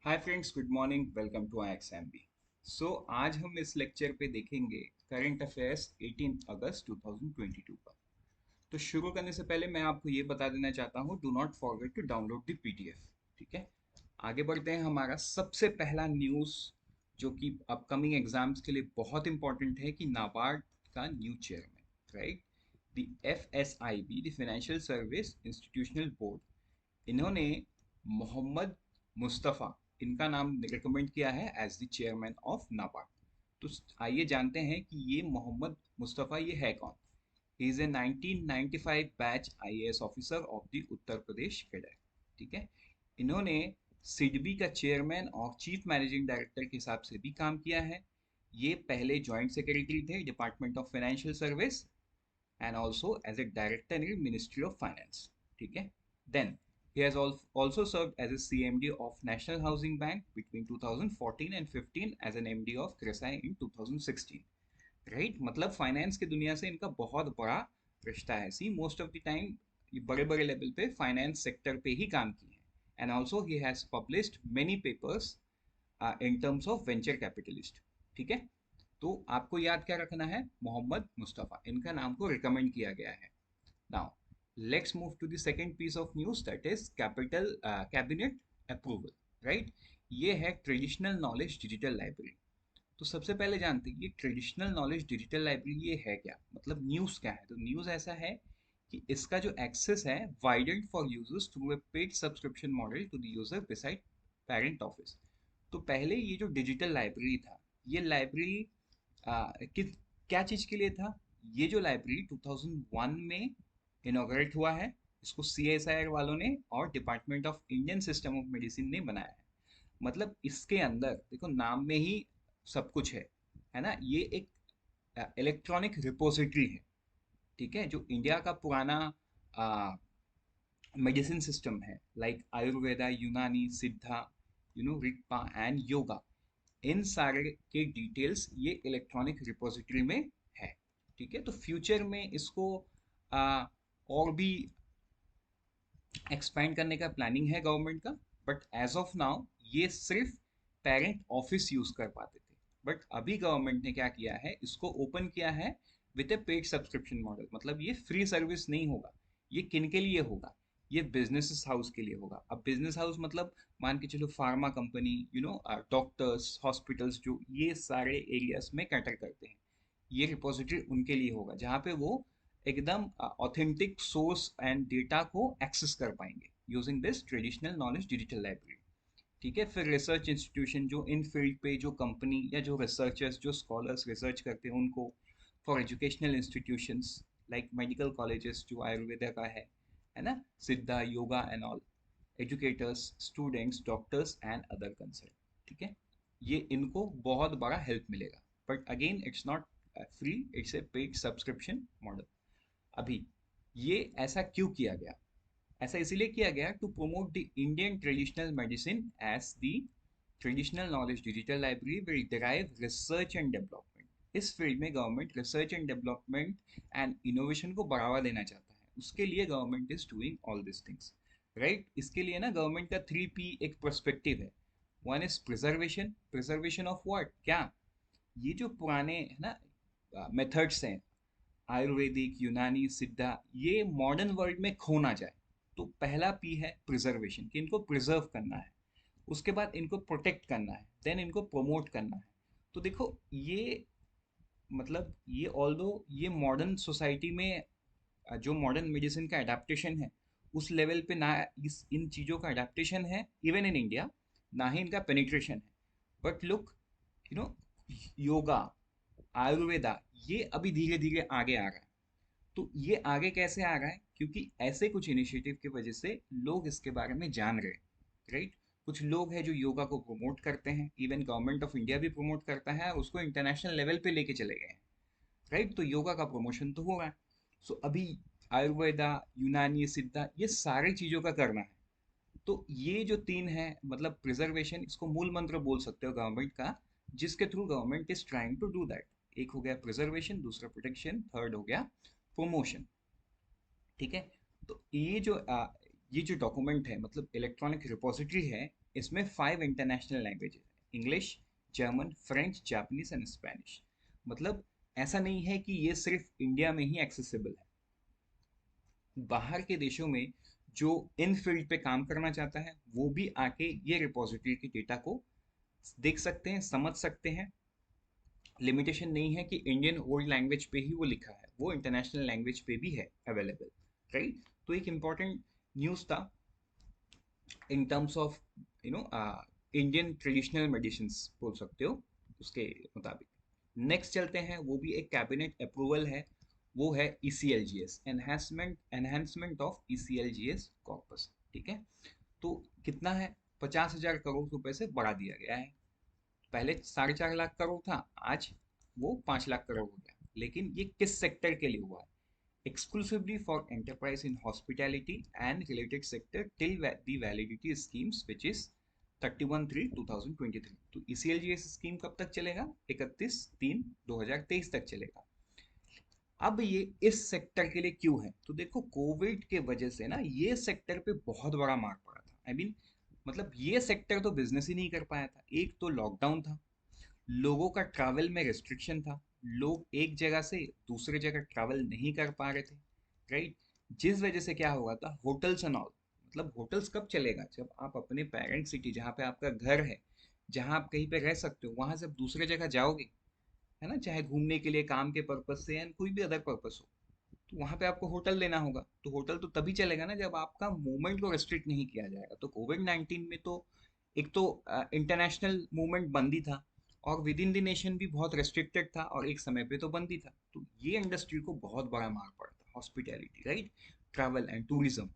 Hi friends, good morning. Welcome to IXMB। आज हम इस लेक्चर पे देखेंगे करंट अफेयर्स 18 अगस्त 2022 का। तो शुरू करने से पहले मैं आपको ये बता देना चाहता हूँ, do not forget to download the PDF. ठीक है, आगे बढ़ते हैं। हमारा सबसे पहला न्यूज़ जो कि अपकमिंग एग्जाम्स के लिए बहुत इंपॉर्टेंट है कि नाबार्ड का new chairman, right, the FSIB, the financial service institutional board, इन्होंने मोहम्मद मुस्तफ़ा, इनका नाम रिकमेंड किया है as the chairman of NABARD. तो आइए जानते हैं कि ये मोहम्मद मुस्तफ़ा ये है कौन। He is a 1995 batch IAS officer of the Uttar Pradesh cadre. ठीक है, इन्होंने सिडबी का चेयरमैन और चीफ मैनेजिंग डायरेक्टर के हिसाब से भी काम किया है। ये पहले जॉइंट सेक्रेटरी थे department of financial service and also as a director in Ministry of Finance. ठीक है, then he has also served as a CMD of National Housing Bank between 2014 and 15 as an MD of CRESAI in 2016. Right, मतलब finance की दुनिया से इनका बहुत बड़ा रिश्ता है। सी मोस्ट ऑफ द टाइम ये बड़े बड़े लेवल पे फाइनेंस सेक्टर पे ही काम किए हैं। And also he has published many papers in terms of venture capitalist. ठीक है, तो आपको याद क्या रखना है, मोहम्मद मुस्तफ़ा, इनका नाम को रिकमेंड किया गया है। Now let's move to the second piece of news, that is capital cabinet approval. Right, ये है ट्रेडिशनल नॉलेज डिजिटल लाइब्रेरी। तो सबसे पहले जानते हैं ये ट्रेडिशनल नॉलेज डिजिटल लाइब्रेरी ये है क्या, मतलब न्यूज़ क्या है। तो न्यूज़ ऐसा है कि इसका जो एक्सेस है widened for users through a paid subscription model to the user beside parent office. तो पहले ये जो डिजिटल लाइब्रेरी था, ये लाइब्रेरी किस क्या चीज़ के लिए था। ये जो लाइब्रेरी 2001 में इनॉग्रेट हुआ है, इसको CSIR वालों ने और department of Indian system of medicine ने बनाया है। मतलब इसके अंदर देखो, नाम में ही सब कुछ है ना। ये एक इलेक्ट्रॉनिक रिपोजिटरी है। ठीक है, जो इंडिया का पुराना मेडिसिन सिस्टम है, लाइक आयुर्वेदा, यूनानी, सिद्धा, रिक्पा एंड योगा, इन सारे के डिटेल्स ये इलेक्ट्रॉनिक रिपोजिटरी में है। ठीक है, तो फ्यूचर में इसको और भी एक्सपेंड करने का प्लानिंग है गवर्नमेंट का। बट एज ऑफ नाउ ये सिर्फ पेरेंट ऑफिस यूज कर पाते थे। बट अभी गवर्नमेंट ने क्या किया है, इसको ओपन किया है with A paid subscription model. मतलब ये फ्री सर्विस नहीं होगा। ये किन के लिए होगा, ये बिजनेस हाउस के लिए होगा। अब बिजनेस हाउस मतलब मान के चलो फार्मा कंपनी, डॉक्टर्स, हॉस्पिटल्स, जो ये सारे एरियाज में कैटर करते हैं, ये रिपोजिटरी उनके लिए होगा जहाँ पे वो एकदम ऑथेंटिक सोर्स एंड डेटा को एक्सेस कर पाएंगे using this traditional knowledge digital library. ठीक है, फिर रिसर्च इंस्टीट्यूशन जो इन फील्ड पे जो कंपनी या जो रिसर्चर्स जो स्कॉलर्स रिसर्च करते हैं उनको, for educational institutions like medical colleges जो आयुर्वेदा का है ना, सिद्धा, yoga and all, educators, students, doctors and other concern. ठीक है, ये इनको बहुत बड़ा हेल्प मिलेगा। But again it's not free, it's a paid subscription model. अभी ये ऐसा क्यों किया गया, ऐसा इसीलिए किया गया to promote the Indian traditional medicine as the traditional knowledge digital library will derive research and development। इस फील्ड में government research and development and innovation को बढ़ावा देना चाहता है, उसके लिए government is doing all this things. Right, इसके लिए ना गवर्नमेंट का 3P एक पर्सपेक्टिव है। One is preservation, preservation of what, क्या, ये जो पुराने है ना मेथड्स हैं, आयुर्वेदिक, यूनानी, सिद्धा, ये मॉडर्न वर्ल्ड में खो ना जाए। तो पहला P है प्रिजर्वेशन, कि इनको प्रिजर्व करना है। उसके बाद इनको प्रोटेक्ट करना है, देन इनको प्रमोट करना है। तो देखो ये, मतलब ये ऑल्दो ये मॉडर्न सोसाइटी में जो मॉडर्न मेडिसिन का अडेप्टेशन है उस लेवल पे ना, इस इन चीज़ों का अडेप्टेशन है इवन इन इंडिया, ना ही इनका पेनिट्रेशन है। But look, you know yoga, Ayurveda, ये अभी धीरे धीरे आगे आ रहा है। तो ये आगे कैसे आ रहा है, क्योंकि ऐसे कुछ इनिशिएटिव की वजह से लोग इसके बारे में जान रहे हैं। राइट, कुछ लोग हैं जो योगा को प्रमोट करते हैं, इवन गवर्नमेंट ऑफ इंडिया भी प्रमोट करता है और उसको इंटरनेशनल लेवल पे लेके चले गए हैं। राइट, तो योगा का प्रमोशन तो हो रहा है। सो अभी आयुर्वेदा, यूनानी, सिद्धा, ये सारी चीज़ों का करना है। तो ये जो तीन है, मतलब प्रिजर्वेशन, इसको मूल मंत्र बोल सकते हो गवर्नमेंट का, जिसके through government is trying to do that. एक हो गया प्रिजर्वेशन, दूसरा प्रोटेक्शन, थर्ड हो गया प्रमोशन। ठीक है, तो ये जो डॉक्यूमेंट है, मतलब इलेक्ट्रॉनिक रिपोजिटरी है, इसमें 5 इंटरनेशनल लैंग्वेजेस हैं, English, German, French, Japanese and Spanish. मतलब ऐसा नहीं है कि ये सिर्फ इंडिया में ही एक्सेसिबल है, बाहर के देशों में जो इन फील्ड पे काम करना चाहता है वो भी आके ये रिपोजिटरी के डेटा को देख सकते हैं, समझ सकते हैं। लिमिटेशन नहीं है कि इंडियन ओल्ड लैंग्वेज पे ही वो लिखा है, वो इंटरनेशनल लैंग्वेज पे भी है अवेलेबल, राइट। तो एक इम्पॉर्टेंट न्यूज़ था in terms of you know Indian traditional medicine बोल सकते हो उसके मुताबिक। नेक्स्ट चलते हैं, वो भी एक कैबिनेट अप्रूवल है, वो है ECLGS, enhancement of ECLGS corpus. ठीक है, तो कितना है, 50,000 करोड़ रुपए से बढ़ा दिया गया है। पहले 4.5 लाख करोड़ था, आज वो 5 लाख करोड़ हो गया। लेकिन ये किस सेक्टर के लिए हुआ है? Exclusively for enterprise in hospitality and related sector till the validity schemes which is 31/3/2023। तो ECLGS स्कीम कब तक चलेगा? 31/3/2023 तक चलेगा। अब ये इस सेक्टर के लिए क्यों है? तो देखो, कोविड के वजह से ना ये सेक्टर पे बहुत बड़ा मार पड़ा था। मतलब ये सेक्टर तो बिजनेस ही नहीं कर पाया था। एक तो लॉकडाउन था, लोगों का ट्रैवल में रिस्ट्रिक्शन था, लोग एक जगह से दूसरे जगह ट्रैवल नहीं कर पा रहे थे, राइट। जिस वजह से क्या हुआ था, होटल्स एंड ऑल, मतलब होटल्स कब चलेगा? जब आप अपने पेरेंट सिटी जहाँ पे आपका घर है, जहाँ आप कहीं पे रह सकते हो, वहां से आप दूसरे जगह जाओगे, है ना, चाहे घूमने के लिए, काम के पर्पज से या कोई भी अदर पर्पज हो, तो वहां पे आपको होटल लेना होगा। तो होटल तो तभी चलेगा ना जब आपका मूवमेंट को रेस्ट्रिक्ट नहीं किया जाएगा। तो कोविड 19 में तो एक तो इंटरनेशनल मूवमेंट बंद ही था, और विद इन द नेशन भी बहुत रेस्ट्रिक्टेड था, और एक समय पे तो बंद ही था। तो ये इंडस्ट्री को बहुत बड़ा मार पड़ा था, hospitality, right, travel and tourism.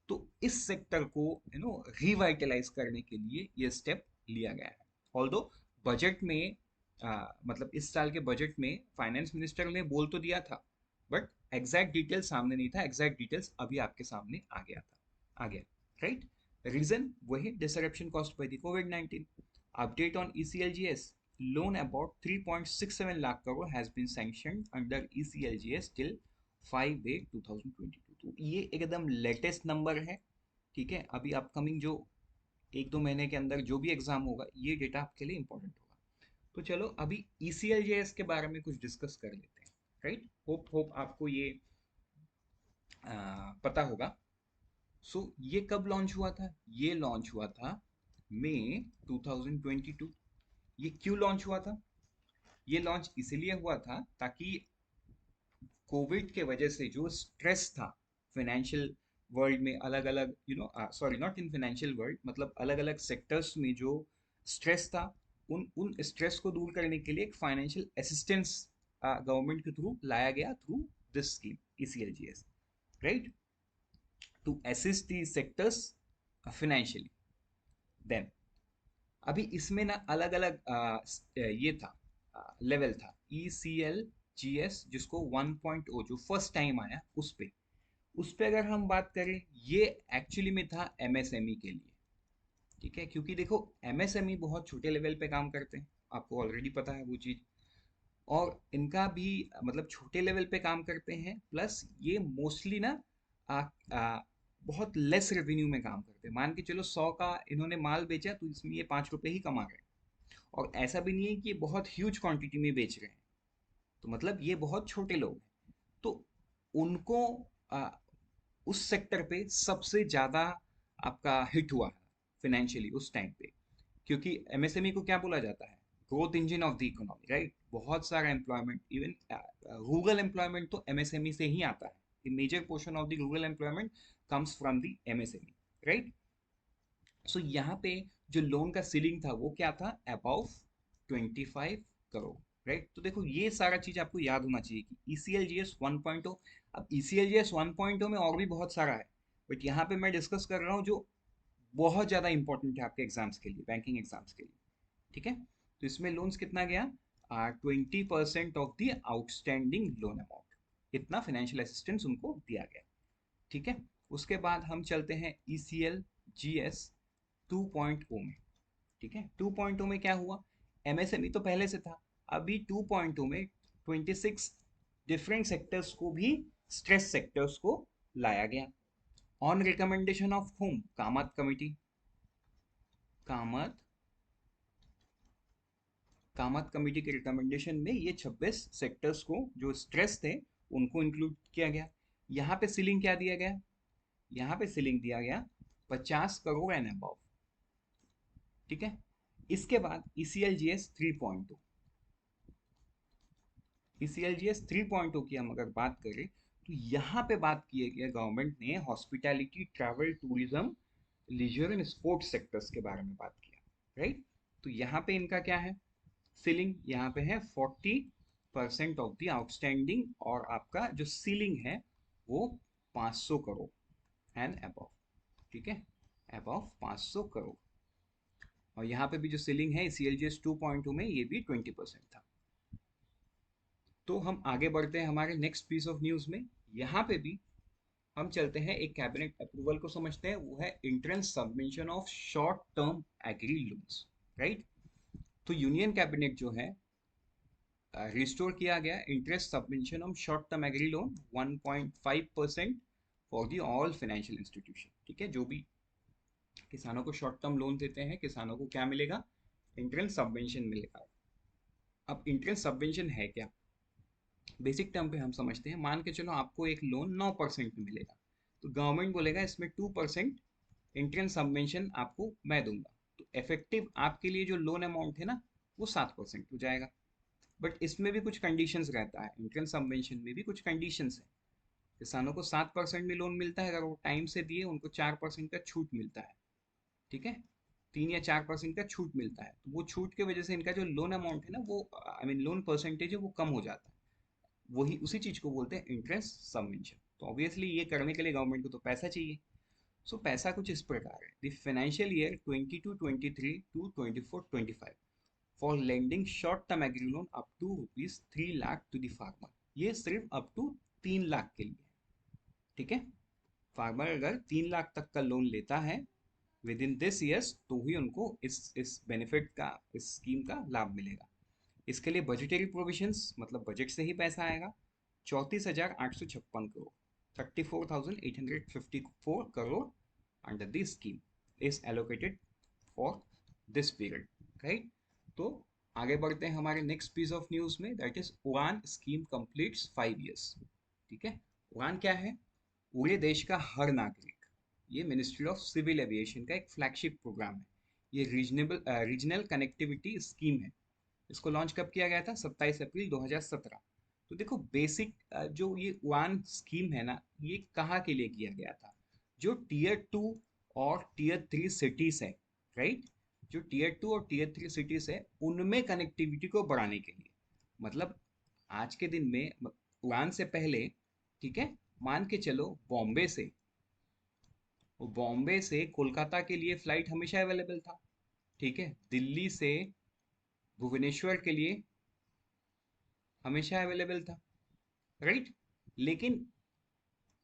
तो इस सेक्टर को रिवाइटलाइज करने के लिए ये स्टेप लिया गया है। ऑल्दो बजट में मतलब इस साल के बजट में फाइनेंस मिनिस्टर ने बोल तो दिया था, बट एग्जैक्ट डिटेल्स सामने नहीं था। एग्जैक्ट डिटेल्स अभी आपके सामने आ गया, राइट। रीजन वही, disruption cost by the Covid 19। Update on ECLGS, loan about 3.67 lakh crore has been sanctioned under ECLGS till 5/8/2022। तो ये एकदम लेटेस्ट नंबर है, ठीक है। अभी अपकमिंग जो 1-2 महीने के अंदर जो भी एग्जाम होगा, ये डेटा आपके लिए इंपॉर्टेंट होगा। तो चलो अभी ECLGS के बारे में कुछ डिस्कस कर लेते हैं, राइट। होप आपको ये पता होगा। सो ये कब लॉन्च हुआ था? ये लॉन्च हुआ था मई 2022। ये क्यों लॉन्च हुआ था? ये लॉन्च इसलिए हुआ था ताकि कोविड के वजह से जो स्ट्रेस था फाइनेंशियल वर्ल्ड में, अलग अलग sorry, not in financial world, मतलब अलग अलग सेक्टर्स में जो स्ट्रेस था, उन उन स्ट्रेस को दूर करने के लिए एक फाइनेंशियल असिस्टेंस गवर्नमेंट के थ्रू लाया गया, through this scheme ECLGS, right, to assist the sectors financially. Then अभी इसमें ना अलग अलग ये था, लेवल था। ECLGS जिसको 1.0 जो फर्स्ट टाइम आया, उस पे अगर हम बात करें, ये एक्चुअली में था MSME के लिए, ठीक है। क्योंकि देखो, MSME बहुत छोटे लेवल पे काम करते हैं, आपको ऑलरेडी पता है वो चीज़। और इनका भी मतलब छोटे लेवल पे काम करते हैं, प्लस ये मोस्टली ना आ, आ, बहुत लेस रेवेन्यू में काम करते हैं। मान के चलो 100 का इन्होंने माल बेचा, तो इसमें ये 5 रुपए ही कमा रहे हैं। और ऐसा भी नहीं है कि ये बहुत ह्यूज क्वांटिटी में बेच रहे हैं, तो मतलब ये बहुत छोटे लोग हैं। तो उनको आ, उस सेक्टर पे सबसे ज़्यादा आपका हिट हुआ है फाइनेंशियली उस टाइम पे। क्योंकि MSME को क्या बोला जाता है? Growth engine of the economy, right. बहुत सारा एम्प्लॉयमेंट, इवन रूरल एम्प्लॉयमेंट तो MSME से ही आता है। Major portion of the rural employment comes from the MSME, right. So यहाँ पे जो लोन का सीलिंग था वो क्या था? About 25 crore, right. तो देखो, ये सारा चीज आपको याद होना चाहिए कि ECLGS 1.0। अब ECLGS 1.0 में और भी बहुत सारा है, बट यहाँ पे मैं डिस्कस कर रहा हूँ जो बहुत ज़्यादा इंपॉर्टेंट है आपके एग्जाम्स के लिए, बैंकिंग एग्जाम्स के लिए, ठीक है। तो इसमें लोन्स कितना गया? 20% of the outstanding loan amount, इतना फाइनेंशियल असिस्टेंस उनको दिया गया, ठीक है। उसके बाद हम चलते हैं ECLGS 2.0 में, ठीक है। 2.0 में क्या हुआ? MSME तो पहले से था, अभी 2.0 में 26 डिफरेंट सेक्टर्स को भी, स्ट्रेस सेक्टर्स को लाया गया, on recommendation of home, Kamat committee, Kamat Kamat committee के रिकमेंडेशन में ये 26 सेक्टर्स को जो स्ट्रेस थे उनको इंक्लूड किया गया। यहाँ पे सीलिंग क्या दिया गया? यहाँ पे सीलिंग दिया गया 50 करोड़ एंड अबव। ठीक है। इसके बाद ECLGS 3.2, ECLGS 3.2 की हम अगर बात करें तो यहाँ पे बात की है गवर्नमेंट ने hospitality, travel, tourism, leisure and sports sectors के बारे में बात किया। राइट। तो यहाँ पे इनका क्या है? सीलिंग यहाँ पे है 40% ऑफ द आउटस्टैंडिंग, और आपका जो सीलिंग है वो 500 करोड़ एंड अबव। ठीक है, अबव 500 करोड़। और यहाँ पे भी जो सीलिंग है CLGS 2.2 में ये भी 20% था। तो हम आगे बढ़ते हैं हमारे नेक्स्ट पीस ऑफ न्यूज़ में। यहाँ पे भी हम चलते हैं एक कैबिनेट अप्रूवल को समझते हैं, वो है interest submission of short term agri loans. Right. तो यूनियन कैबिनेट जो है रिस्टोर किया गया interest submission on short term agri loan 1.5% for the all financial institution. ठीक है, जो भी किसानों को शॉर्ट टर्म लोन देते हैं, किसानों को क्या मिलेगा? इंटरेस्ट सबवेंशन मिलेगा। अब इंटरेस्ट सबवेंशन है क्या? बेसिक टर्म पे हम समझते हैं। मान के चलो आपको एक लोन 9% में मिलेगा, तो गवर्नमेंट बोलेगा इसमें 2% इंटरेस्ट सबवेंशन आपको मैं दूंगा, तो इफेक्टिव आपके लिए जो लोन अमाउंट है ना वो 7% हो जाएगा। बट इसमें भी कुछ कंडीशंस रहता है, इंटरेस्ट सबवेंशन में भी कुछ कंडीशंस है। किसानों को 7% में लोन मिलता है, अगर वो टाइम से दिए उनको 4% का छूट मिलता है। ठीक है, 3 या 4% का छूट मिलता है, तो वो छूट की वजह से इनका जो लोन अमाउंट है ना वो आई मीन लोन परसेंटेज है वो कम हो जाता है। वही उसी चीज को बोलते हैं इंटरेस्ट सबवेंशन। तो ऑब्वियसली ये करने के लिए गवर्नमेंट को तो पैसा चाहिए। सो पैसा कुछ इस प्रकार है, the financial year 22-23 to 24-25 for lending short term agri loan up to ₹3 lakh to the farmer. ये सिर्फ अप टू 3 लाख के लिए। ठीक है, फार्मर अगर 3 लाख तक का लोन लेता है विद इन दिस ईयर्स तो ही उनको इस बेनिफिट का, इस स्कीम का लाभ मिलेगा। इसके लिए बजटरी प्रोविजंस, मतलब बजट से ही पैसा आएगा। 34,856 crore, 34,854 crore under the scheme is allocated for this period. Right. तो आगे बढ़ते हैं हमारे नेक्स्ट पीस ऑफ न्यूज में, दैट इज उड़ान स्कीम कंप्लीट्स 5 years। ठीक है, उड़ान क्या है? पूरे देश का हर नागरिक, ये मिनिस्ट्री ऑफ सिविल एविएशन का एक फ्लैगशिप प्रोग्राम है। ये रीजनल कनेक्टिविटी स्कीम है। इसको लॉन्च कब किया गया था? 27 अप्रैल 2017। तो देखो बेसिक जो ये उड़ान स्कीम है ना, ये कहाँ के लिए किया गया था? जो टीयर 2 और टीयर 3 सिटीज है। राइट। जो टीयर 2 और टीयर 3 सिटीज है उनमें कनेक्टिविटी को बढ़ाने के लिए। मतलब आज के दिन में उड़ान से पहले, ठीक है, मान के चलो बॉम्बे से कोलकाता के लिए फ्लाइट हमेशा अवेलेबल था। ठीक है, दिल्ली से भुवनेश्वर के लिए हमेशा अवेलेबल था। राइट। लेकिन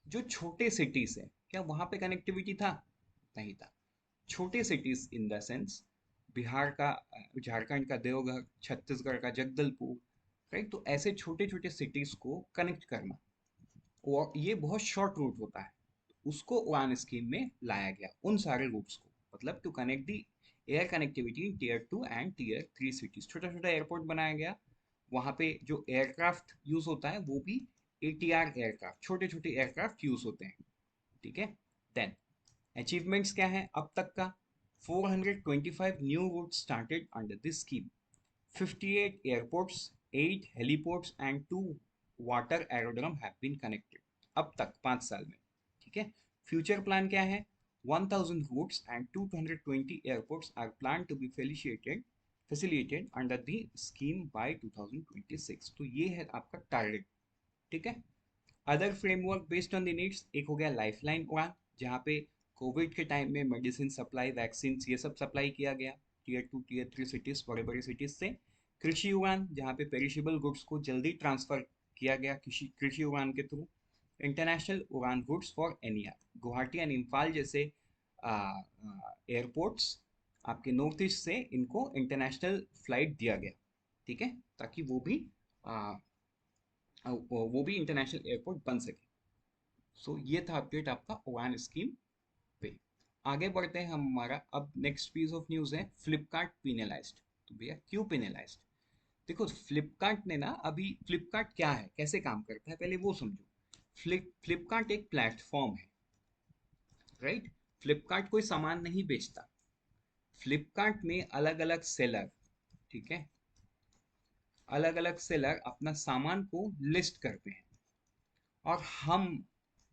जो छोटे सिटीज है, क्या वहां पे कनेक्टिविटी था? नहीं था। छोटे cities in the sense Bihar का झारखंड का देवघर, छत्तीसगढ़ का जगदलपुर। राइट। तो ऐसे छोटे छोटे सिटीज को कनेक्ट करना, और ये बहुत शॉर्ट रूट होता है, उसको उड़ान स्कीम में लाया गया, उन सारे रूट्स को, मतलब to connect the air connectivity in tier 2 and tier 3 cities. छोटा छोटा एयरपोर्ट बनाया गया, वहाँ पे जो एयरक्राफ्ट यूज होता है वो भी ATR एयरक्राफ्ट, छोटे छोटे एयरक्राफ्ट यूज होते हैं। ठीक है। देन अचीवमेंट्स क्या है अब तक का? 425 new route started under this scheme, 58 airports, 8 heliports and 2 water aerodrome have been connected अब तक 5 साल में। ठीक है। फ्यूचर प्लान क्या है? 1000 routes and 220 airports are planned to be facilitated under the scheme by 2026। तो ये है आपका टारगेट। ठीक है। Other framework based on the needs, एक हो गया लाइफलाइन उड़ान, जहाँ पे कोविड के टाइम में मेडिसिन सप्लाई, वैक्सीन ये सब सप्लाई किया गया टीयर 2 टीयर 3 सिटीज, बड़े बड़े सिटीज से। कृषि उड़ान, जहाँ पे पेरिशेबल गुड्स को जल्दी ट्रांसफर किया गया कृषि कृषि उड़ान के थ्रू। इंटरनेशनल उड़ान goods for NER, Guwahati and Imphal जैसे एयरपोर्ट्स आपके नॉर्थ ईस्ट से इनको इंटरनेशनल फ्लाइट दिया गया। ठीक है, ताकि वो भी इंटरनेशनल एयरपोर्ट बन सके। सो ये था अपडेट आपका उड़ान स्कीम पे। आगे बढ़ते हैं हम, हमारा अब नेक्स्ट पीस ऑफ न्यूज़ है फ्लिपकार्ट पिनलाइज्ड। तो भैया क्यों पिनलाइज्ड? देखो फ्लिपकार्ट ने ना, अभी फ्लिपकार्ट क्या है, कैसे काम करता है, पहले वो समझो। फ्लिपकार्ट एक प्लेटफॉर्म है, राइट? फ्लिपकार्ट कोई सामान नहीं बेचता। फ्लिपकार्ट में अलग अलग सेलर, ठीक है, अलग अलग सेलर अपना सामान को लिस्ट करते हैं, और हम,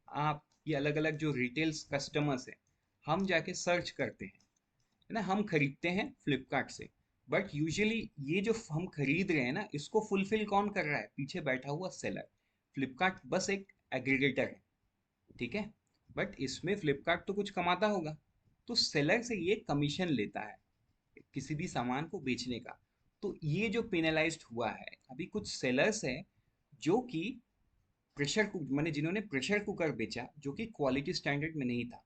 आप, ये अलग अलग जो रिटेल्स कस्टमर्स हैं, हम जाके सर्च करते हैं, है ना, हम खरीदते हैं फ्लिपकार्ट से। बट यूजुअली ये जो हम खरीद रहे हैं ना, इसको फुलफिल कौन कर रहा है? पीछे बैठा हुआ सेलर। फ्लिपकार्ट बस एक एग्रीगेटर है, ठीक है। बट इसमें फ्लिपकार्ट तो कुछ कमाता होगा, तो सेलर से ये कमीशन लेता है किसी भी सामान को बेचने का। तो ये जो पेनलाइज्ड हुआ है, अभी कुछ सेलर्स हैं जो कि प्रेशर कुक, मैंने जिन्होंने प्रेशर कुकर बेचा जो कि क्वालिटी स्टैंडर्ड में नहीं था।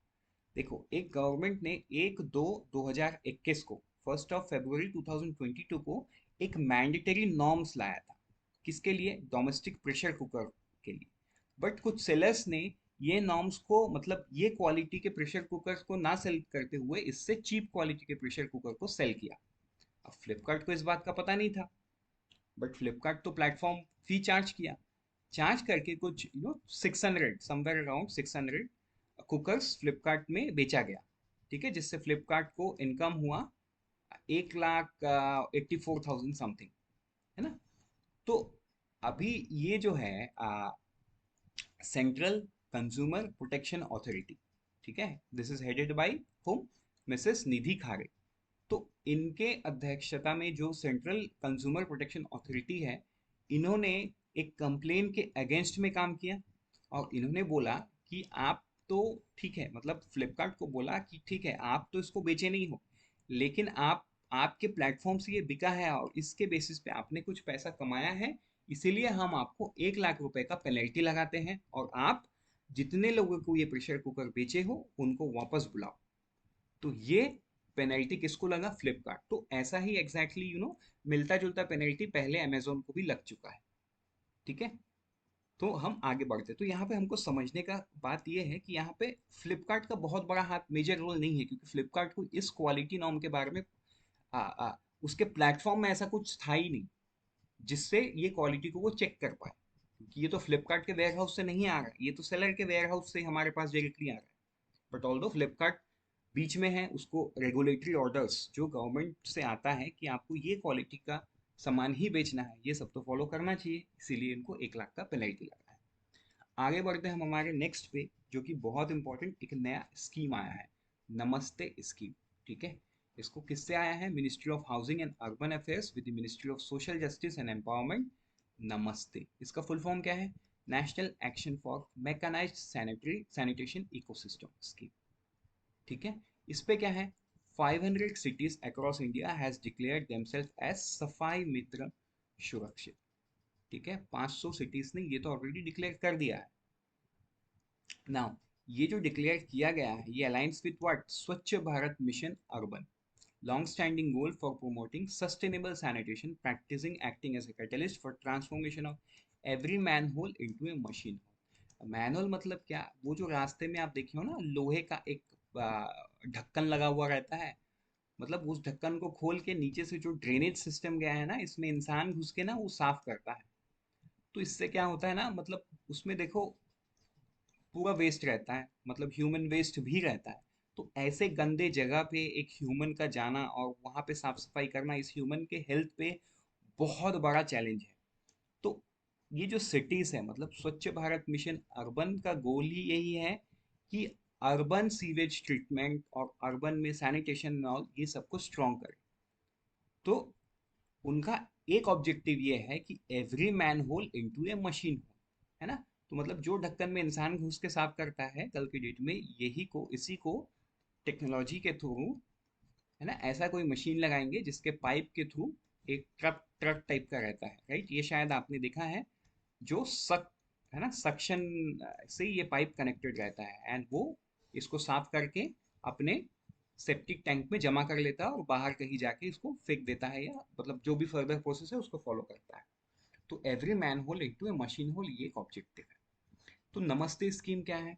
देखो, एक गवर्नमेंट ने 1/2/2021 को, 1 फरवरी 2022 को एक मैंडेटरी नॉर्म्स लाया था। किसके लिए? डोमेस्टिक प्रेशर कुकर के लिए। बट कुछ सेलर्स ने ये नॉर्म्स को, मतलब ये क्वालिटी के प्रेशर कुकर को ना सेल करते हुए इससे चीप क्वालिटी के प्रेशर कुकर को सेल किया। अब फ्लिपकार्ट को इस बात का पता नहीं था, बट फ्लिपकार्ट तो प्लेटफॉर्म फी चार्ज किया। चार्ज करके कुछ 600, समवेयर अराउंड 600 कुकर्स फ्लिपकार्ट में बेचा गया, ठीक है, जिससे फ्लिपकार्ट को इनकम हुआ 1,84,000 समथिंग, है ना। तो अभी ये जो है सेंट्रल कंज्यूमर प्रोटेक्शन अथॉरिटी, ठीक है, this is headed by home, Mrs Nidhi Khare. तो इनके अध्यक्षता में जो सेंट्रल कंज्यूमर प्रोटेक्शन अथॉरिटी है, इन्होंने एक कंप्लेन के अगेंस्ट में काम किया। और इन्होंने बोला कि आप तो, ठीक है, मतलब फ्लिपकार्ट को बोला कि ठीक है, आप तो इसको बेचे नहीं हो, लेकिन आप, आपके प्लेटफॉर्म से ये बिका है और इसके बेसिस पे आपने कुछ पैसा कमाया है, इसीलिए हम आपको 1 लाख रुपए का पेनल्टी लगाते हैं, और आप जितने लोगों को ये प्रेशर कुकर बेचे हो उनको वापस बुलाओ। तो ये पेनल्टी किसको लगा? फ्लिपकार्ट। तो ऐसा ही एग्जैक्टली मिलता जुलता पेनल्टी पहले अमेजोन को भी लग चुका है, ठीक है। तो हम आगे बढ़ते, तो यहाँ पे हमको समझने का बात यह है कि यहाँ पे फ्लिपकार्ट का बहुत बड़ा हाथ, मेजर रोल नहीं है, क्योंकि फ्लिपकार्ट को इस क्वालिटी नॉर्म के बारे में उसके प्लेटफॉर्म में ऐसा कुछ था ही नहीं जिससे ये क्वालिटी को वो चेक कर पाए, क्योंकि ये तो फ्लिपकार्ट के वेयर हाउस से नहीं आ रहा है, ये तो सेलर के वेयर हाउस से हमारे पास डायरेक्टली आ रहा है। बट ऑल्दो फ्लिपकार्ट बीच में है, उसको रेगुलेटरी ऑर्डर्स जो गवर्नमेंट से आता है कि आपको ये क्वालिटी का सामान ही बेचना है, ये सब तो फॉलो करना चाहिए, इसीलिए इनको 1 लाख का पेनल्टी लगा है। आगे बढ़ते हैं हम हमारे नेक्स्ट पे, जो कि बहुत इंपॉर्टेंट एक नया स्कीम आया है, नमस्ते स्कीम, ठीक है। इसको किससे आया है? Ministry of housing and urban affairs with the ministry of social justice and empowerment. नमस्ते, इसका फुल फॉर्म क्या है? National action for mechanized sanitary sanitation ecosystem scheme, ठीक है। इस पे क्या है? 500 cities across India has declared themselves as सफाई मित्र सुरक्षित, ठीक है। 500 सिटीज ने ये तो ऑलरेडी डिक्लेयर कर दिया है। नाउ, ये जो डिक्लेयर किया गया है, ये alliance with what? Swachh Bharat mission urban, long standing goal for promoting sustainable sanitation, practicing acting as a catalyst for transformation of every manhole into a machine hole। Manhole मतलब क्या? वो जो रास्ते में आप देखे हो ना, लोहे का एक ढक्कन लगा हुआ रहता है, मतलब उस ढक्कन को खोल के नीचे से जो ड्रेनेज सिस्टम गया है ना, इसमें इंसान घुस के ना वो साफ करता है। तो इससे क्या होता है ना, मतलब उसमें देखो पूरा वेस्ट रहता है, मतलब ह्यूमन वेस्ट भी रहता है। तो ऐसे गंदे जगह पे एक ह्यूमन का जाना और वहाँ पे साफ सफाई करना इस ह्यूमन के हेल्थ पे बहुत बड़ा चैलेंज है। तो ये जो सिटीज है, मतलब स्वच्छ भारत मिशन अर्बन का गोल ही यही है कि अर्बन सीवेज ट्रीटमेंट और अर्बन में सैनिटेशन और ये सबको स्ट्रॉन्ग करे। तो उनका एक ऑब्जेक्टिव ये है कि एवरी मैन होल इनटू ए मशीन हो, है ना। तो मतलब जो ढक्कन में इंसान घुस के साफ करता है कल की डेट में, यही को, इसी को टेक्नोलॉजी के थ्रू, है ना, ऐसा कोई मशीन लगाएंगे जिसके पाइप के थ्रू एक ट्रक ट्रक टाइप का रहता है, राइट, ये शायद आपने देखा है, जो सक, है ना, सक्शन से ये पाइप कनेक्टेड रहता है, एंड वो इसको साफ करके अपने सेप्टिक टैंक में जमा कर लेता है और बाहर कहीं जाके इसको फेंक देता है, या मतलब जो भी फर्दर प्रोसेस है उसको फॉलो करता है। तो एवरी मैन होल इनटू ए मशीन होल, ये एक ऑब्जेक्टिव है। तो नमस्ते स्कीम क्या है?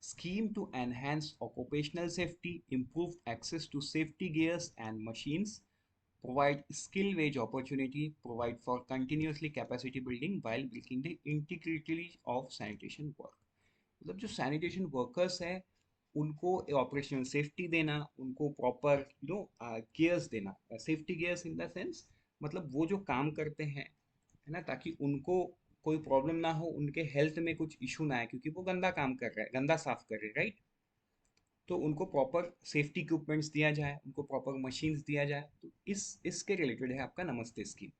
scheme to enhance occupational safety, improve access to safety gears and machines, provide skill wage opportunity, provide for continuously capacity building while breaking the integrity of sanitation work. मतलब जो sanitation workers है उनको operational safety देना, उनको proper gears देना, safety gears in the sense मतलब वो जो काम करते हैं है ना, ताकि उनको कोई प्रॉब्लम ना हो, उनके हेल्थ में कुछ इशू ना आए, क्योंकि वो गंदा काम कर रहे हैं, गंदा साफ कर रहे हैं, राइट। तो उनको प्रॉपर सेफ्टी इक्विपमेंट्स दिया जाए, उनको प्रॉपर मशीन्स दिया जाए। तो इसके रिलेटेड है आपका नमस्ते स्कीम।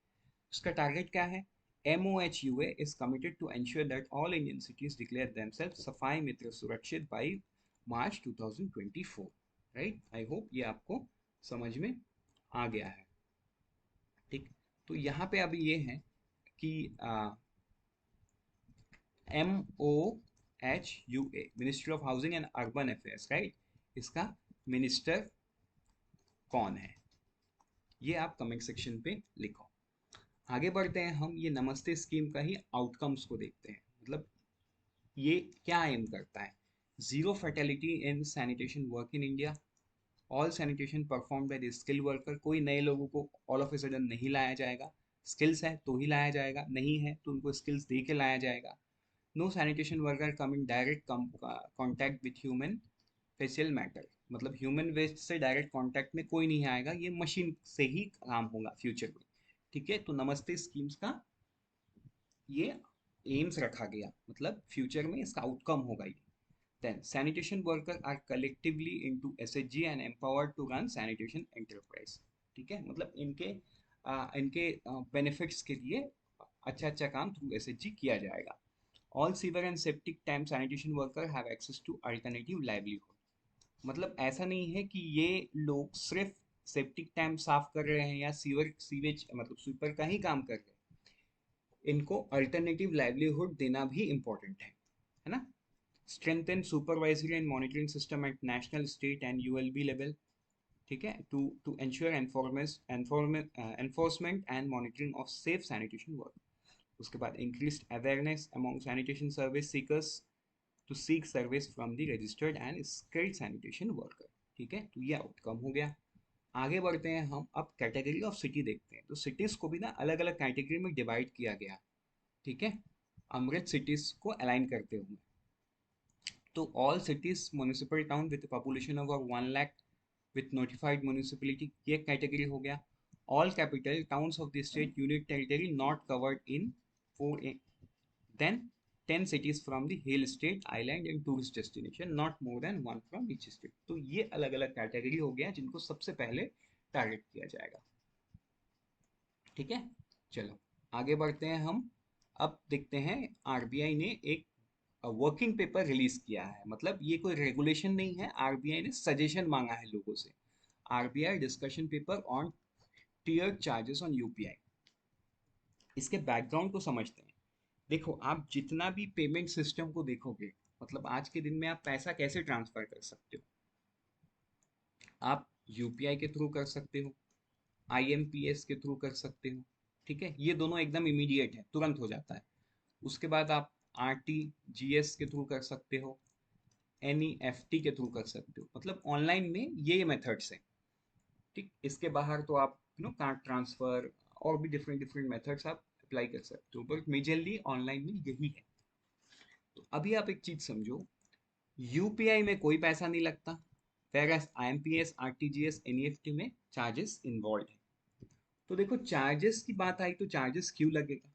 उसका टारगेट क्या है? MOHUA is committed to ensure that all Indian cities declare themselves सफाई मित्र सुरक्षित by March 2024, right. I hope ये आपको समझ में आ गया है, ठीक। तो यहाँ पे अभी ये है कि MOHUA ministry of housing and urban affairs, right. इसका मिनिस्टर कौन है, ये आप कमेंट सेक्शन पे लिखो। आगे बढ़ते हैं, हम ये नमस्ते स्कीम का ही आउटकम्स को देखते हैं। मतलब ये क्या एम करता है? Zero fertility in sanitation work in India, all sanitation perform by the skill worker. कोई नए लोगों को ऑल ऑफ ए सडन नहीं लाया जाएगा, स्किल्स है तो ही लाया जाएगा, नहीं है तो उनको स्किल्स दे के लाया जाएगा। No sanitation worker come in direct contact with human faecal matter, मतलब ह्यूमन वेस्ट से डायरेक्ट कांटेक्ट में कोई नहीं आएगा, ये मशीन से ही काम होगा फ्यूचर में, ठीक है। तो नमस्ते स्कीम्स का ये एम्स रखा गया, मतलब फ्यूचर में इसका आउटकम होगा ये। Then sanitation worker are collectively into SHG and empowered to run sanitation enterprise, ठीक है। मतलब इनके बेनिफिट्स के लिए अच्छा अच्छा काम थ्रू SHG किया जाएगा। All sewer and septic tank sanitation worker have access to alternative livelihood, मतलब ऐसा नहीं है कि ये लोग सिर्फ सेप्टिक टैंक साफ कर रहे हैं या सीवेज मतलब स्वीपर का ही काम कर रहे हैं, इनको अल्टरनेटिव लाइवलीहुड देना भी इम्पोर्टेंट है ना। Strengthen supervisory and monitoring system at national state and ULB level, ठीक है, to ensure enforcement and monitoring of safe sanitation work. उसके बाद increased awareness among sanitation service seekers to seek service from the registered and skilled sanitation worker, ठीक है। तो ये outcome हो गया। आगे बढ़ते हैं हम, अब कैटेगरी ऑफ सिटी देखते हैं। तो सिटीज को भी ना अलग अलग कैटेगरी में डिवाइड किया गया, ठीक है, अमृत सिटीज को अलाइन करते हुए। तो all cities municipal town with population over 1 lakh with notified municipality, ये कैटेगरी हो गया। All capital towns of the state unit territory not covered in 4A, then 10 cities from the hill state, island and tourist destination, not more than one from each state। तो ये अलग अलग category हो गया जिनको सबसे पहले टारगेट किया जाएगा, ठीक है। चलो आगे बढ़ते हैं हम। अब देखते हैं RBI ने एक वर्किंग पेपर रिलीज किया है, मतलब ये कोई रेगुलेशन नहीं है, RBI ने सजेशन मांगा है लोगों से। RBI discussion paper on tier charges on UPI। इसके बैकग्राउंड को समझते हैं। देखो, आप जितना भी पेमेंट सिस्टम को देखोगे, मतलब आज के दिन में आप पैसा कैसे ट्रांसफर कर सकते हो? आप UPI के थ्रू कर सकते हो, IMPS के थ्रू कर सकते हो, ठीक है, ये दोनों एकदम इमीडिएट है, तुरंत हो जाता है। उसके बाद आप RTGS के थ्रू कर सकते हो, NEFT के थ्रू कर सकते हो, मतलब ऑनलाइन में ये मेथड्स हैं, ठीक। इसके बाहर तो आप कार्ड ट्रांसफर और भी डिफरेंट डिफरेंट मेथड्स आप अप्लाई कर सकते हो, बट मेजरली ऑनलाइन में यही है। तो अभी आप एक चीज समझो, UPI में कोई पैसा नहीं लगता, whereas IMPS RTGS NEFT में चार्जेस इन्वॉल्व है। तो देखो, चार्जेस की बात आई तो चार्जेस क्यों लगेगा?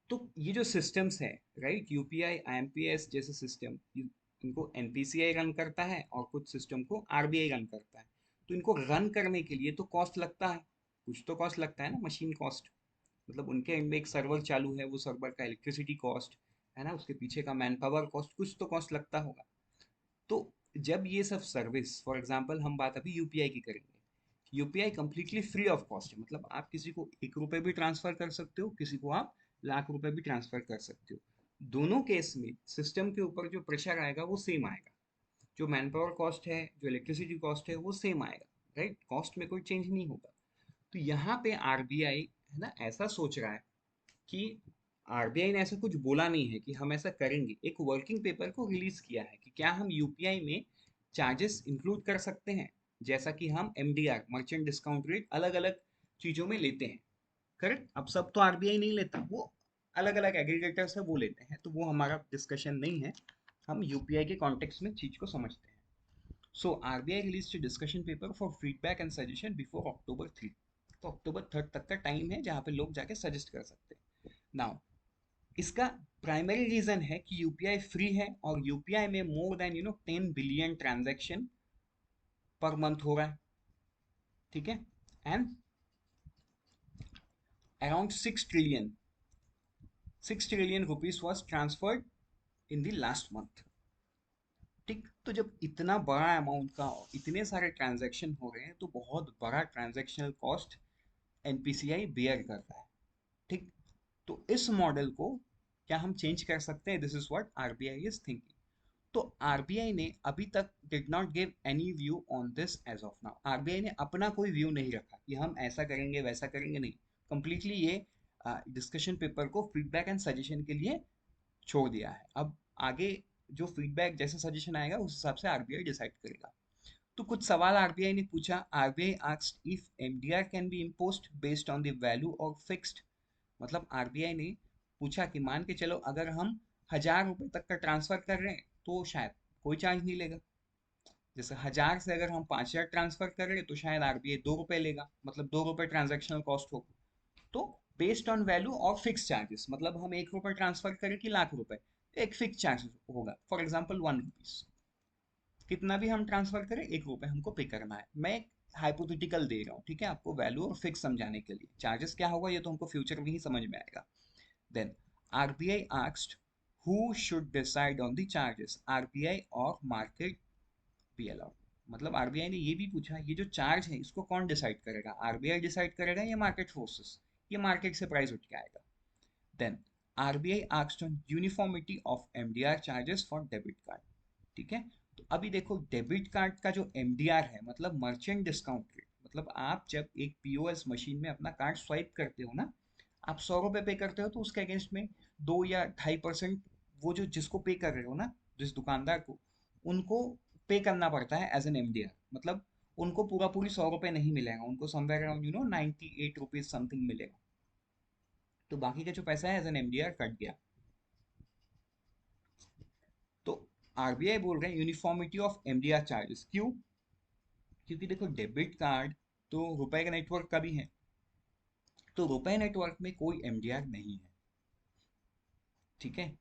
तो ये जो सिस्टम्स है, राइट, UPI IMPS जैसे सिस्टम, इनको NPCI रन करता है और कुछ सिस्टम को RBI रन करता है। तो इनको रन करने के लिए तो कॉस्ट लगता है, कुछ तो कॉस्ट लगता है ना, मशीन कॉस्ट। मतलब उनके एंड में एक सर्वर चालू है, वो सर्वर का इलेक्ट्रिसिटी कॉस्ट है ना, उसके पीछे का मैन पावर कॉस्ट, कुछ तो कॉस्ट लगता होगा। तो जब ये सब सर्विस, फॉर एग्जांपल हम बात अभी UPI की करेंगे, UPI completely free of cost है, मतलब आप किसी को 1 रुपए भी ट्रांसफर कर सकते हो, किसी को आप लाख रुपए भी ट्रांसफर कर सकते हो। दोनों केस में सिस्टम के ऊपर जो प्रेशर आएगा वो सेम आएगा, जो मैन पावर कॉस्ट है, जो इलेक्ट्रिसिटी कॉस्ट है, वो सेम आएगा, राइट, कॉस्ट में कोई चेंज नहीं होगा। तो यहाँ पे RBI है ना ऐसा सोच रहा है कि आरबीआई ने ऐसा कुछ बोला नहीं है कि हम ऐसा करेंगे। एक वर्किंग पेपर को रिलीज किया है कि क्या हम यूपीआई में चार्जेस इंक्लूड कर सकते हैं, जैसा कि हम एमडीआर मर्चेंट डिस्काउंट रेट अलग अलग चीजों में लेते हैं। करेक्ट। अब सब तो आरबीआई नहीं लेता, वो अलग अलग एग्रीगेटर्स है वो लेते हैं, तो वो हमारा डिस्कशन नहीं है। हम यूपीआई के कॉन्टेक्स्ट में चीज को समझते हैं। So RBI release discussion paper for feedback and suggestion before October 3। तो October 3 तक का टाइम है जहाँ पे लोग जाके सजेस्ट कर सकते हैं। नाउ इसका प्राइमरी रीजन है कि यूपीआई फ्री है और यूपीआई में more than 10 billion transaction per month हो रहा है। ठीक है। And around 6 trillion rupees was transferred in the last month. ठीक। तो जब इतना बड़ा अमाउंट का इतने सारे ट्रांजैक्शन हो रहे हैं तो बहुत बड़ा ट्रांजैक्शनल कॉस्ट एनपीसीआई बेयर करता है। ठीक। तो इस मॉडल को क्या हम चेंज कर सकते हैं? This is what RBI is thinking. तो आरबीआई ने अभी तक did not give any view on this as of now. RBI ने अपना कोई व्यू नहीं रखा कि हम ऐसा करेंगे वैसा करेंगे, नहीं। कंप्लीटली ये डिस्कशन पेपर को फीडबैक एंड सजेशन के लिए छोड़ दिया है। अब आगे जो फीडबैक जैसे सजेशन आएगा उस हिसाब से आरबीआई डिसाइड करेगा। तो कुछ सवाल आरबीआई ने पूछा। RBI asked if MDR can be imposed based on the value और फिक्स्ड। मतलब आरबीआई ने पूछा कि मान के चलो अगर हम 1,000 रुपए तक का ट्रांसफर कर रहे हैं तो शायद कोई चार्ज नहीं लेगा। जैसे 1,000 से अगर हम 5,000 ट्रांसफर कर रहे हैं तो शायद आरबीआई 2 रुपए लेगा, मतलब 2 रुपए ट्रांजेक्शनल कॉस्ट हो। तो बेस्ड ऑन वैल्यू और फिक्स चार्जेस, मतलब हम 1 रुपए ट्रांसफर करें कि लाख रुपए, एक फिक्स चार्ज होगा। For example 1 rupees. कितना भी हम ट्रांसफर करें 1 रुपए हमको पे करना है। मैं एक हाइपोथेटिकल दे रहा हूँ, ठीक है, आपको वैल्यू और फिक्स समझाने के लिए। चार्जेस क्या होगा ये तो हमको फ्यूचर में ही समझ में आएगा। Then RBI asked who should decide on the charges, RBI or market be allowed। मतलब आरबीआई ने ये भी पूछा ये जो चार्ज है इसको कौन डिसाइड करेगा, आरबीआई डिसाइड करेगा या मार्केट फोर्सेस, ये मार्केट से प्राइस उठ के आएगा। Then RBI asked on uniformity of MDR charges for debit card. ठीक है। तो अभी देखो डेबिट कार्ड का जो एमडीआर है मतलब मर्चेंट डिस्काउंट रेट, मतलब आप जब एक पीओएस मशीन में अपना कार्ड स्वाइप करते हो ना, आप 100 रुपए पे करते हो तो उसके अगेंस्ट में 2 या 2.5% वो जो जिसको पे कर रहे हो ना, जिस दुकानदार को, उनको पे करना पड़ता है एज एन एमडीआर। मतलब उनको पूरा पूरी 100 रुपए नहीं मिलेगा, उनको समवेयर अराउंड 98 रुपीज समथिंग मिलेगा। तो बाकी का जो पैसा है एज एन एमडीआर कट गया। तो आरबीआई बोल रहे हैं यूनिफॉर्मिटी ऑफ एमडीआर चार्जेस। क्यों? क्योंकि देखो डेबिट कार्ड तो रुपए के नेटवर्क का भी है, तो रुपए नेटवर्क में कोई एमडीआर नहीं है। ठीक है।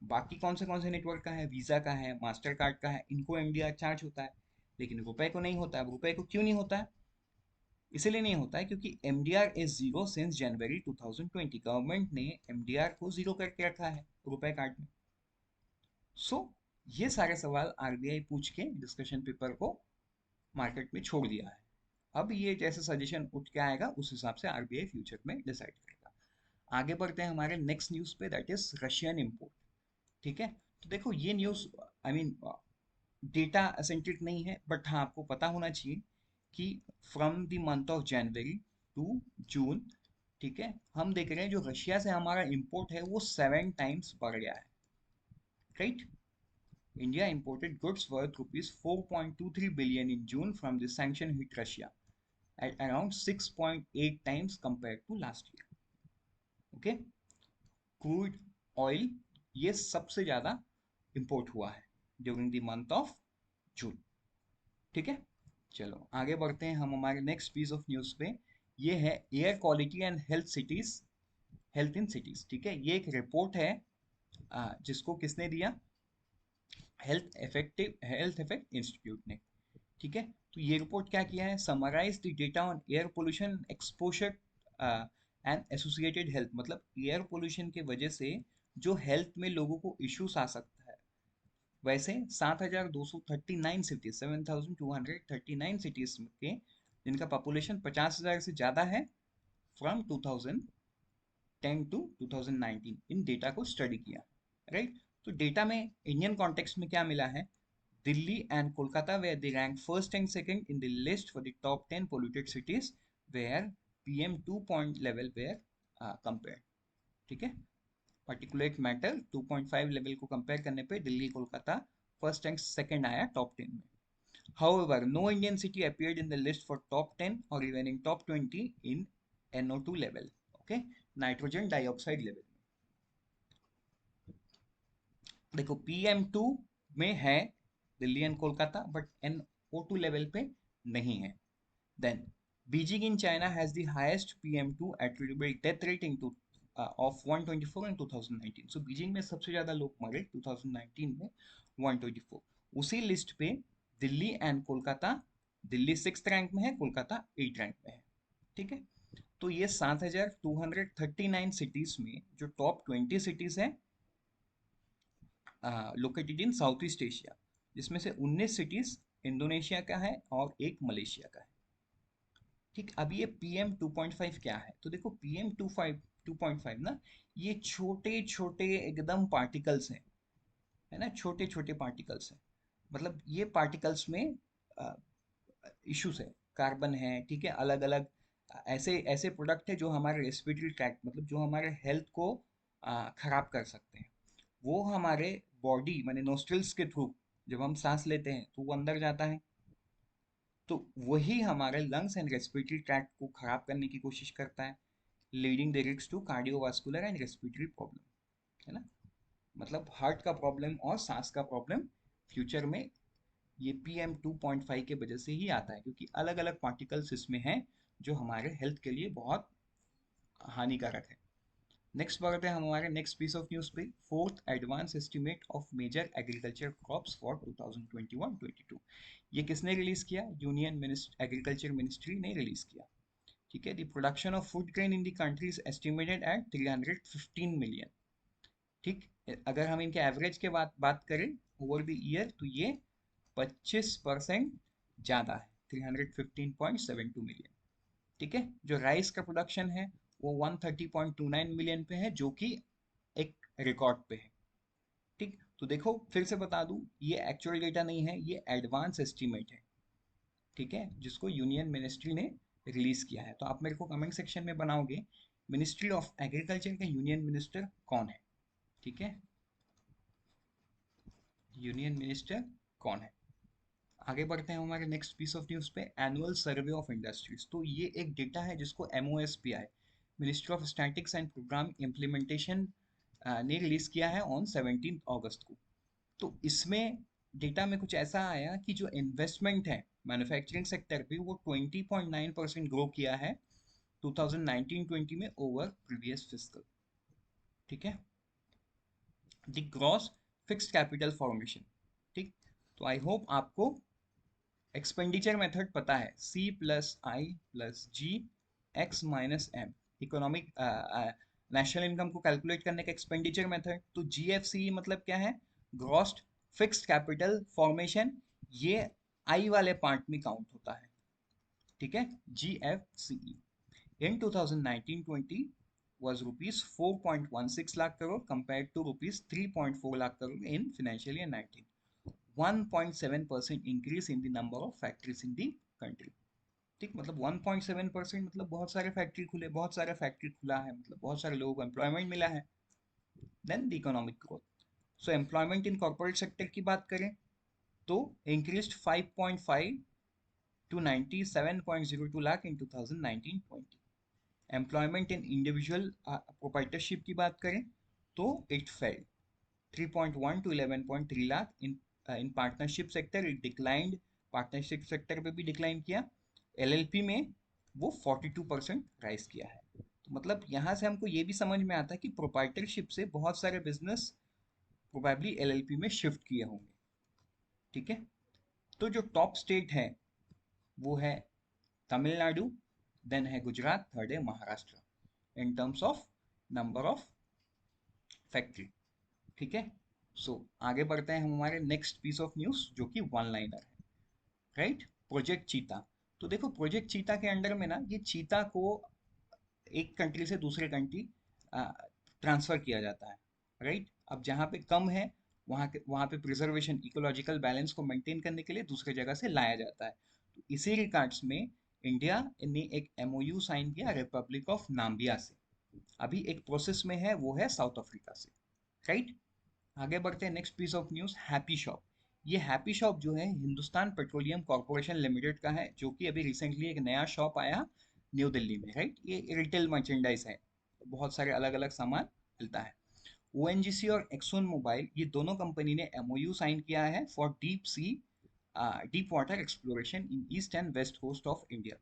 बाकी कौन से नेटवर्क का है, वीजा का है, मास्टर कार्ड का है, इनको एमडीआर चार्ज होता है, लेकिन रुपए को नहीं होता है। रुपए को क्यों नहीं होता है? इसलिए नहीं होता है क्योंकि MDR is zero since January 2020। Government ने एमडीआर को जीरो करके रखा है रुपए कार्ड में। सो ये सारे सवाल आरबीआई पूछ के डिस्कशन पेपर को मार्केट में छोड़ दिया है। अब ये जैसे सजेशन उठ के आएगा उस हिसाब से आरबीआई फ्यूचर में डिसाइड करेगा। आगे बढ़ते हैं हमारे नेक्स्ट न्यूज पे, दैट इज रशियन इम्पोर्ट। ठीक है। तो देखो ये news I mean data centric नहीं है, बट हाँ आपको पता होना चाहिए कि from the month of January to June, ठीक है, हम देख रहे हैं जो रशिया से हमारा इंपोर्ट है वो 7 टाइम्स बढ़ गया है। Right. India imported goods worth rupees 4.23 billion in June from the sanction hit Russia, at around 6.8 times compared to last year. Okay? Crude oil ये सबसे ज्यादा इंपोर्ट हुआ है during the month of June. ठीक है। चलो आगे बढ़ते हैं हम हमारे नेक्स्ट पीस ऑफ न्यूज पे। ये है air quality and health in cities. ठीक है। ये एक रिपोर्ट है जिसको किसने दिया? हेल्थ इफेक्ट इंस्टीट्यूट ने। ठीक है। तो ये रिपोर्ट क्या किया है? Summarize the data on air pollution exposure and associated health. मतलब एयर पोल्यूशन के वजह से जो हेल्थ में लोगों को इश्यूज आ सकता है, वैसे 7,239 सिटीज, 7,239 सिटीज के जिनका पॉपुलेशन 50,000 से ज्यादा है, फ्रॉम 2010 टू 2019 इन डेटा को स्टडी किया। राइट। तो डेटा में इंडियन कॉन्टेक्स्ट में क्या मिला है? Delhi and Kolkata were they ranked first and second in the list for the top 10 polluted cities where PM2 point level were compared. ठीक है। पार्टिकुलेट मैटर 2.5 लेवल को कंपेयर करने पे Delhi Kolkata first and second आया टॉप 10 में. However, no Indian city appeared in the list for top 10 or even in top 20 in NO2 level. Okay, nitrogen dioxide level. देखो PM2 में है Delhi and Kolkata, but NO2 level पे नहीं है. Then Beijing in China has the highest PM2 attributable death rate in of 124 in 2019. So Beijing में सबसे ज्यादा लोग मरे 2019 में 124. उसी लिस्ट पे Delhi and Kolkata, Delhi 6th rank में है, कोलकाता 8th रैंक में है. ठीक है, तो ये 7,239 सिटीज में जो टॉप 20 सिटीज है located in south east Asia, जिसमें से 19 सिटीज इंडोनेशिया का है और एक मलेशिया का है. ठीक, अब ये PM2.5 क्या है? तो देखो PM2.5 ना, ये छोटे छोटे एकदम पार्टिकल्स हैं, है ना, छोटे छोटे पार्टिकल्स हैं. मतलब ये पार्टिकल्स में इश्यूज है, कार्बन है, ठीक है, अलग अलग ऐसे ऐसे प्रोडक्ट है जो हमारे रेस्पिरेटरी ट्रैक्ट, मतलब जो हमारे हेल्थ को खराब कर सकते हैं. वो हमारे बॉडी माने नोस्ट्रल्स के थ्रू जब हम सांस लेते हैं तो वो अंदर जाता है, तो वही हमारे लंग्स एंड रेस्पिरेटरी ट्रैक्ट को खराब करने की कोशिश करता है, leading directs to cardiovascular and respiratory problem, है ना. मतलब हार्ट का प्रॉब्लम और सांस का प्रॉब्लम फ्यूचर में ये PM2.5 के वजह से ही आता है, क्योंकि अलग अलग पार्टिकल्स इसमें हैं जो हमारे हेल्थ के लिए बहुत हानिकारक है. नेक्स्ट बढ़ते हैं हम हमारे नेक्स्ट पीस ऑफ न्यूज़ पे. Fourth advance estimate of major agriculture crops for 2021-22. ये किसने रिलीज किया? यूनियन एग्रीकल्चर मिनिस्ट्री ने रिलीज किया. ठीक है, the production of food grain in the country is estimated at 315 million. ठीक, अगर हम इनके एवरेज के बात करें ओवर द ईयर, तो ये 25% ज़्यादा है, 315.72 मिलियन. ठीक है, जो राइस का प्रोडक्शन है वो 130.29 मिलियन पे है, जो कि एक रिकॉर्ड पे है. ठीक, तो देखो फिर से बता दूं, ये एक्चुअल डेटा नहीं है, ये एडवांस एस्टीमेट है. ठीक है, जिसको यूनियन मिनिस्ट्री ने रिलीज किया है. तो आप मेरे को कमेंट सेक्शन में बनाओगे मिनिस्ट्री ऑफ एग्रीकल्चर का यूनियन मिनिस्टर कौन है. ठीक है, यूनियन मिनिस्टर कौन है. आगे बढ़ते हैं हमारे नेक्स्ट पीस ऑफ न्यूज़ पे. Annual survey of industries. तो ये एक डेटा है जिसको MOSPI, ministry of statics and programme implementation, ने रिलीज किया है ऑन 17 अगस्त को. तो इसमें डेटा में कुछ ऐसा आया कि जो इन्वेस्टमेंट है मैन्युफैक्चरिंग सेक्टर पे वो 20.9% ग्रो किया है 2019-20 में ओवर प्रीवियस फिस्कल. ठीक है, the gross fixed capital formation. ठीक, तो आई होप आपको एक्सपेंडिचर मेथड पता है, C+I+G x-M, economic national income को कैलकुलेट करने का एक्सपेंडिचर मेथड. तो GFCE मतलब क्या है? Gross fixed capital formation. ये आई वाले पार्ट में काउंट होता है. ठीक है, GFCE in 2019-20 was rupees 4.16 lakh crore compared to rupees 3.4 lakh crore in financial year 19. 1.7% increase in the number of factories in the country. ठीक, मतलब 1.7% मतलब बहुत सारे फैक्ट्री खुले, बहुत सारा फैक्ट्री खुला है, मतलब बहुत सारे लोगों को एम्प्लॉयमेंट मिला है. Then the economic growth. So employment in corporate sector की बात करें तो increase 5.5 to 97.02 lakh in 2019-20. Employment in individual proprietorship की बात करें तो it fell 3.1 to 11.3 lakh. In partnership sector it declined, partnership sector पे भी डिक्लाइन किया. LLP में वो 42% राइज किया है. तो मतलब यहाँ से हमको ये भी समझ में आता है कि प्रोप्राइटरशिप से बहुत सारे बिजनेस प्रोबेबली LLP में शिफ्ट किए होंगे. ठीक है, तो जो टॉप स्टेट है वो है तमिलनाडु, देन है गुजरात, थर्ड है Maharashtra in terms of number of factory. ठीक है, सो आगे बढ़ते हैं हम हमारे नेक्स्ट पीस ऑफ न्यूज़ जो कि वन लाइनर है. राइट, प्रोजेक्ट चीता. तो देखो प्रोजेक्ट चीता के अंडर में ना ये चीता को एक कंट्री से दूसरे कंट्री ट्रांसफर किया जाता है. राइट, अब जहाँ पे कम है वहाँ पे प्रिजर्वेशन, इकोलॉजिकल बैलेंस को मेंटेन करने के लिए दूसरे जगह से लाया जाता है. तो इसी रिगार्ड्स में इंडिया ने एक MOU साइन किया रिपब्लिक ऑफ नाम्बिया से. अभी एक प्रोसेस में है, वो है साउथ अफ्रीका से, राइट। आगे बढ़ते हैं, next piece of news, happy shop. ये हैप्पी शॉप जो है हिंदुस्तान पेट्रोलियम कॉर्पोरेशन लिमिटेड का है, जो कि अभी रिसेंटली एक नया शॉप आया न्यू दिल्ली में, राइट। ये रिटेल मर्चेंडाइज है, बहुत सारे अलग अलग सामान मिलता है। ओएनजीसी और एक्सोन मोबाइल, ये दोनों कंपनी ने एमओयू साइन किया है for deep water exploration in east and west coast of India,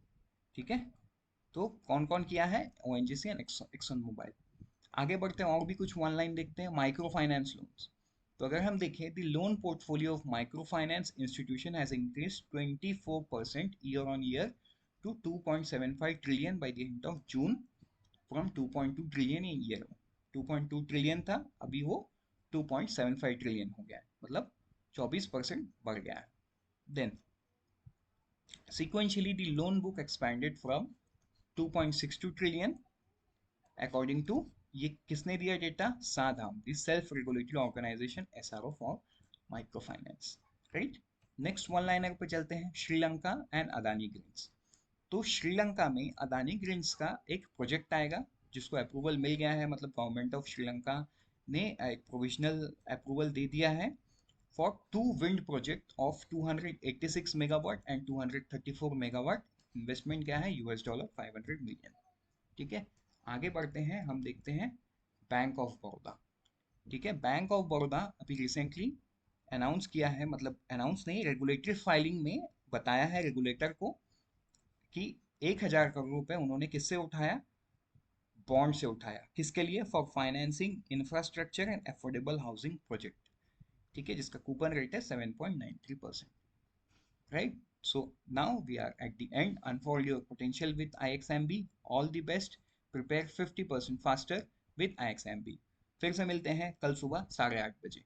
ठीक है। तो कौन कौन किया है, ओएनजीसी एंड एक्सोन मोबाइल। आगे बढ़ते हैं, और भी कुछ वन लाइन देखते हैं, माइक्रो फाइनेंस लोन्स। तो अगर हम देखें, the loan portfolio of micro finance institution has increase 24% year on year to 2.75 trillion by the end of June, from 2.2 trillion in year. 2.2 trillion था, अभी वो 2.75 ट्रिलियन हो गया है, मतलब 24% बढ़ गया है। Then sequentially the loan book expanded from 2.62 trillion according to, ये किसने दिया data, Sadhan, the self regulatory organisation SRO for micro finance, right. Next one liner पे चलते हैं, श्रीलंका एंड अदानी ग्रीन्स। तो श्रीलंका में अदानी ग्रीन्स का एक प्रोजेक्ट आएगा, जिसको अप्रूवल मिल गया है, मतलब गवर्नमेंट ऑफ श्रीलंका ने एक प्रोविजनल अप्रूवल दे दिया है for two wind project of 286 megawatt and 234 megawatt. Investment क्या है, यूएस डॉलर 500 मिलियन, ठीक है। आगे बढ़ते हैं, हम देखते हैं बैंक ऑफ बड़ौदा, ठीक है। बैंक ऑफ बड़ौदा अभी रिसेंटली अनाउंस किया है, मतलब अनाउंस नहीं, रेगुलेटरी फाइलिंग में बताया है रेगुलेटर को कि 1,000 करोड़ रुपए उन्होंने किससे उठाया, बॉन्ड से उठाया, किसके लिए, for financing infrastructure and affordable housing project, ठीक है, जिसका कूपन रेट है 7.93%, right? So now we are at the end. Unfold your potential with IXMB. All the best. Prepare 50% faster with IXMB. फिर से मिलते हैं कल सुबह 8:30 बजे।